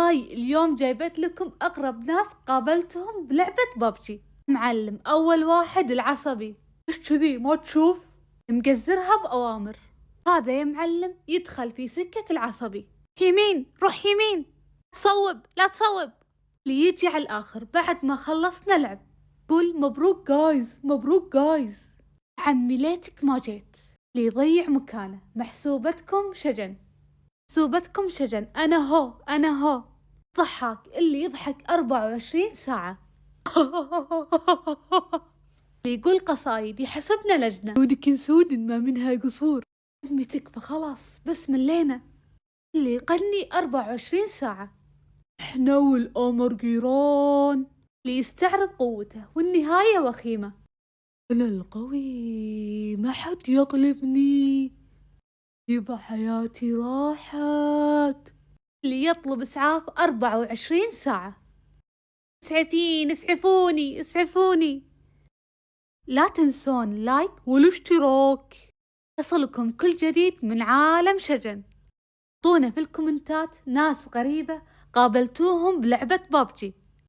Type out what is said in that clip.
هاي اليوم جايبت لكم أقرب ناس قابلتهم بلعبة ببجي. معلم أول واحد العصبي، إيش كذي ما تشوف؟ مقزرها بأوامر. هذا يا معلم يدخل في سكة العصبي، يمين روح يمين، صوب لا تصوب. اللي يجي على الآخر بعد ما خلصنا لعب قول مبروك جايز مبروك جايز. عمي ليتك ما جيت. اللي يضيع مكانه محسوبتكم شجن، محسوبتكم شجن. أنا هو ضحك اللي يضحك 24 ساعة. اللي يقول قصايد يحسبنا لجنة، ودك سود ما منها قصور. أمي تكفى خلاص بس ملينا. اللي يغني 24 ساعة، احنا والأمر جيران. اللي يستعرض قوته والنهاية وخيمة، أنا القوي ما حد يغلبني، يبقى حياتي راحت. اللي يطلب إسعاف 24 ساعة، اسعفين اسعفوني اسعفوني. لا تنسون لايك والاشتراك يصلكم كل جديد من عالم شجن. اعطونا في الكومنتات ناس غريبة قابلتوهم بلعبة بابجي.